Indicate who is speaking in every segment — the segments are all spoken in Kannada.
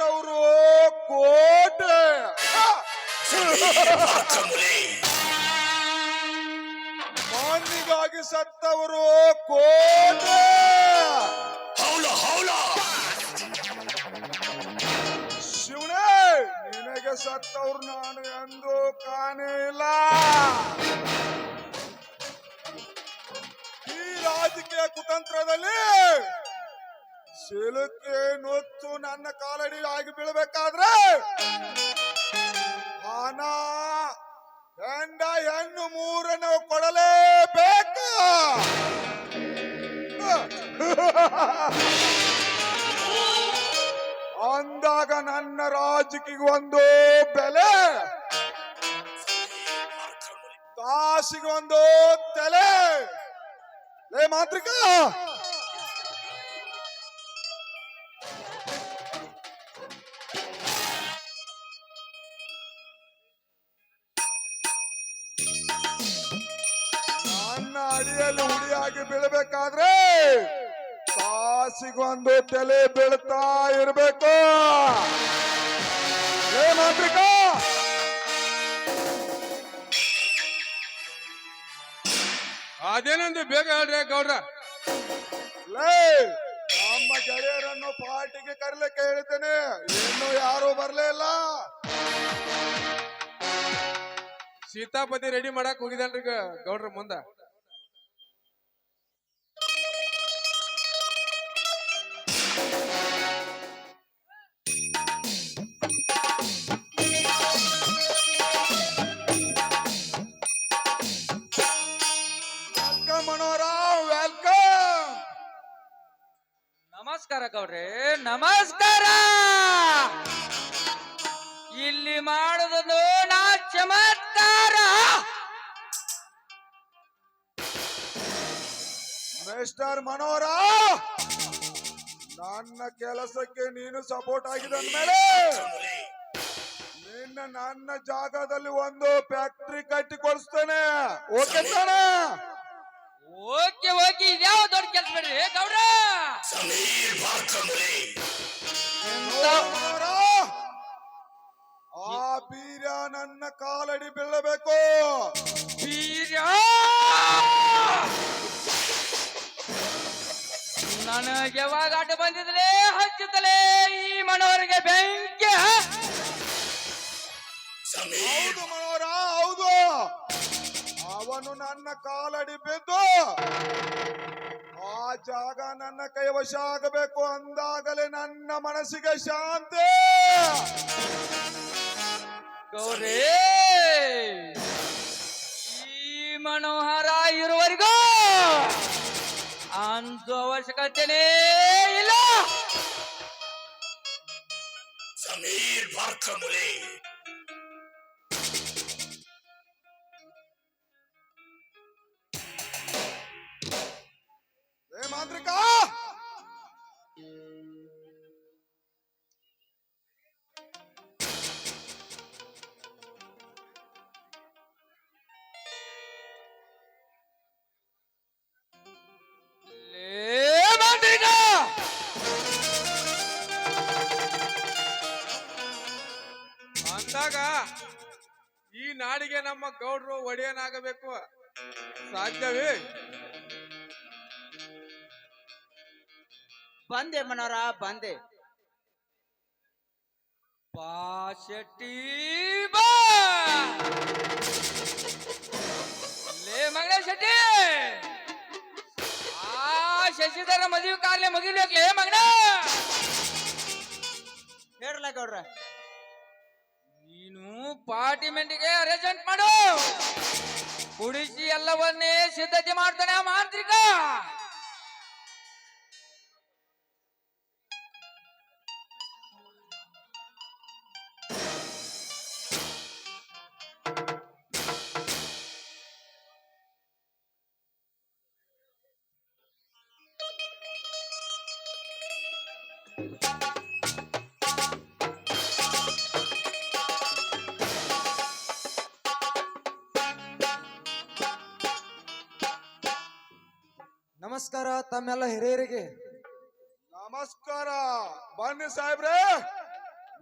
Speaker 1: ಸತ್ತವರು ಕೋಟೆ. ಮಣ್ಣಿಗಾಗಿ ಸತ್ತವರು ಕೋಟೆ. ಶಿವನೇ, ನಿನಗೆ ಸತ್ತವ್ರು ನಾನು ಎಂದೂ ಕಾಣೇ ಇಲ್ಲ. ಈ ರಾಜಕೀಯ ಕುತಂತ್ರದಲ್ಲಿ ಸಿಲುಕಿ ನುಚ್ಚು ನನ್ನ ಕಾಲಡಿ ಆಗಿ ಬೀಳಬೇಕಾದ್ರೆ ಹಣ ಹೆಂಡ ಹೆಣ್ಣು ಮೂರನ್ನು ಕೊಡಲೇಬೇಕು. ಅಂದಾಗ ನನ್ನ ರಾಜಕೀಯ ಒಂದು ಬೆಲೆ, ಕಾಸಿಗೆ ಒಂದು ತಲೆ. ಲೇ ಮಾಂತ್ರಿಕ, ನನ್ನ ಅಡಿಯಲ್ಲಿ ಹುಡಿಯಾಗಿ ಬೀಳಬೇಕಾದ್ರೆ ಕಾಸಿಗೊಂದು ತಲೆ ಬೀಳ್ತಾ ಇರಬೇಕು. ಲೇ ಮಾಂತ್ರಿಕ,
Speaker 2: ಅದೇನಂದು ಬೇಗ ಹೇಳ್ರಿ ಗೌಡ್ರ.
Speaker 1: ಲೇ, ನಮ್ಮ ಗೆಳೆಯರನ್ನು ಪಾರ್ಟಿಗೆ ಕರೀಲಿಕ್ಕೆ ಹೇಳಿದ್ದೇನೆ, ಇನ್ನು ಯಾರು ಬರ್ಲೇ ಇಲ್ಲ.
Speaker 2: ಸೀತಾಪತಿ ರೆಡಿ ಮಾಡಕ್ ಹೋಗಿದಲ್ರಿ ಗೌಡ್ರ ಮುಂದ.
Speaker 1: Welcome Manorao, welcome.
Speaker 3: ನಮಸ್ಕಾರ ಗೌಡ್ರೆ, ನಮಸ್ಕಾರ. ಇಲ್ಲಿ ಮಾಡುವುದು ನಾ ಚಮತ್ಕಾರ.
Speaker 1: ಮಿಸ್ಟರ್ ಮನೋರಾವ್, ನನ್ನ ಕೆಲಸಕ್ಕೆ ನೀನು ಸಪೋರ್ಟ್ ಆಗಿದೆ ಅಂದ್ಮೇಲೆ ನಿನ್ನ ನನ್ನ ಜಾಗದಲ್ಲಿ ಒಂದು ಫ್ಯಾಕ್ಟ್ರಿ ಕಟ್ಟಿಕೊಡಿಸ್ತೇನೆ. ಓಕೆ ತಾನೆ?
Speaker 3: ಓಕೆ ಓಕೆ, ಇದ್ಯಾವ ದೊಡ್ಡ ಕೆಲಸ ಬಿಡ್ರಿ ಗೌಡ್ರ.
Speaker 1: ಮನೋರಾವ್, ಆ ಬೀರ್ಯ ನನ್ನ ಕಾಲಡಿ ಬೀಳಬೇಕು.
Speaker 3: ಬೀರ್ಯ ನನಗೆ ಯಾವಾಗ ಅಡ್ಡ ಬಂದಿದ್ಲೆ ಹಚ್ಚುತ್ತಲೇ ಈ ಮನೋರಿಗೆ ಬೆಂಕಿ.
Speaker 1: ಹೌದು ಮನೋರಾವ್, ಹೌದು. ಅವನು ನನ್ನ ಕಾಲಡಿ ಬಿದ್ದು ಆ ಜಾಗ ನನ್ನ ಕೈವಶ ಆಗಬೇಕು. ಅಂದಾಗಲೇ ನನ್ನ ಮನಸ್ಸಿಗೆ ಶಾಂತಿ.
Speaker 3: ಗೌರೇ, ಈ ಮನೋಹರ ಇರುವವರೆಗೂ ಅಂತ ಅವಶ್ಯಕತೆನೇ ಇಲ್ಲ.
Speaker 4: ಸಮೀರ್ ಬಾರ್ಕಮುಲೆ
Speaker 1: ಮಾಂತ್ರಿಕ,
Speaker 2: ಅಂದಾಗ ಈ ನಾಡಿಗೆ ನಮ್ಮ ಗೌಡ್ರು ಒಡೆಯನಾಗಬೇಕು. ಸಾಧ್ಯವೇ?
Speaker 3: ಬಂದೆ ಮನೋರ, ಬಂದೆ. ಬಾ ಶೆಟ್ಟಿ ಬಾ. ಲೇ ಮಗಳ ಶೆಟ್ಟಿ, ಆ ಶಶಿಧರ ಮದುವೆ ಕಾರ್ಯ ಮುಗಿಲೇ ಮಗನ. ಹೇಳಲ್ಲ ಗೌಡ್ರ, ನೀನು ಪಾರ್ಟಿಮೆಂಟ್ಗೆ ಅರೇಂಜ್ಮೆಂಟ್ ಮಾಡು. ಕುಡಿಸಿ ಎಲ್ಲವನ್ನೇ ಸಿದ್ಧತೆ ಮಾಡ್ತಾನೆ ಆ ಮಾಂತ್ರಿಕ.
Speaker 5: ನಮಸ್ಕಾರ ತಮ್ಮೆಲ್ಲ ಹಿರಿಯರಿಗೆ.
Speaker 1: ನಮಸ್ಕಾರ. ಬನ್ನಿ ಸಾಹೇಬ್ರೆ,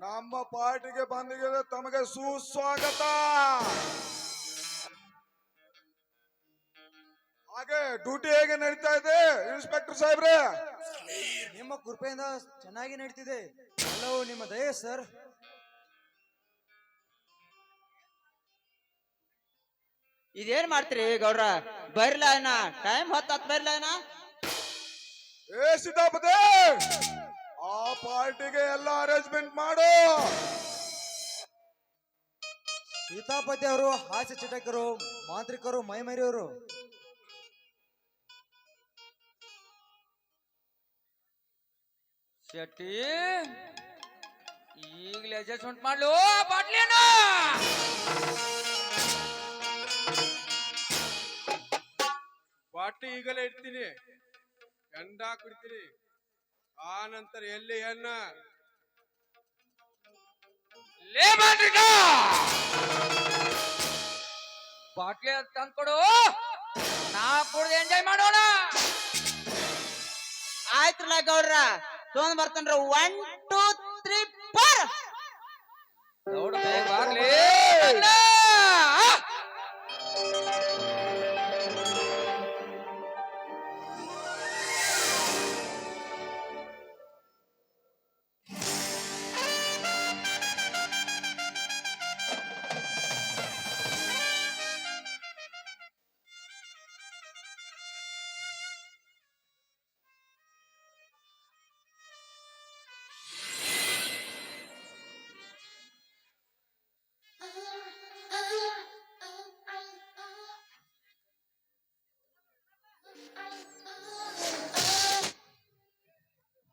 Speaker 1: ನಮ್ಮ ಪಾರ್ಟಿಗೆ ಬಂದಿದೆ ತಮಗೆ ಸುಸ್ವಾಗತ. ಹಾಗೆ ಡ್ಯೂಟಿ ಹೇಗೆ ನಡೀತಾ ಇದೆ ಇನ್ಸ್ಪೆಕ್ಟರ್ ಸಾಹೇಬ್ರೆ?
Speaker 4: ಸಮೀರ್
Speaker 5: ನಿಮ್ಮ ಕೃಪೆಯಿಂದ ಚೆನ್ನಾಗಿ ನಡೀತಿದೆ. ಎಲ್ಲವೂ ನಿಮ್ಮ ದಯೆ ಸರ್.
Speaker 6: ಇದೇನ್ ಮಾಡ್ತೀರಿ ಗೌಡ್ರ? ಬರ್ಲಾನ ಟೈಮ್ ಹೊತ್ತ ಬರ್ಲಾನ.
Speaker 1: ಏ ಸೀತಾಪತಿ, ಆ ಪಾರ್ಟಿಗೆ ಎಲ್ಲ ಅರೇಂಜ್ಮೆಂಟ್ ಮಾಡು.
Speaker 5: ಸೀತಾಪತಿ ಅವರು ಹಾಸ್ಯ ಚಟಕರು, ಮಾಂತ್ರಿಕರು, ಮೈಮರಿಯವರು.
Speaker 3: ಶೆಟ್ಟಿ ಈಗಲೇ ಅಡ್ಜಸ್ಟ್ಮೆಂಟ್ ಮಾಡ್ಲು ಬಾಟ್ಲಿಯನ್ನ.
Speaker 2: ಬಾಟ್ಲಿ ಈಗಲೇ ಇಡ್ತೀನಿ, ಗಂಡ ಕುಡಿತೀನಿ. ಆ ನಂತರ ಎಲ್ಲಿ ಅನ್ನ
Speaker 3: ಲೇ ಮಾಂತ್ರಿಕ, ಬಾಟ್ಲಿ ತಂದ್ಕೊಡು, ನಾ ಕುಡ್ದು ಎಂಜಾಯ್ ಮಾಡೋಣ.
Speaker 6: ಆಯ್ತ್ರಲ್ಲ ಗೌಡ್ರ, ತೊಗೊಂಡ್ ಬರ್ತೇನ್ರ. 1 2 3 4.
Speaker 3: ದೌಡ್ ಬೇಗ ಬರ್ಲಿ.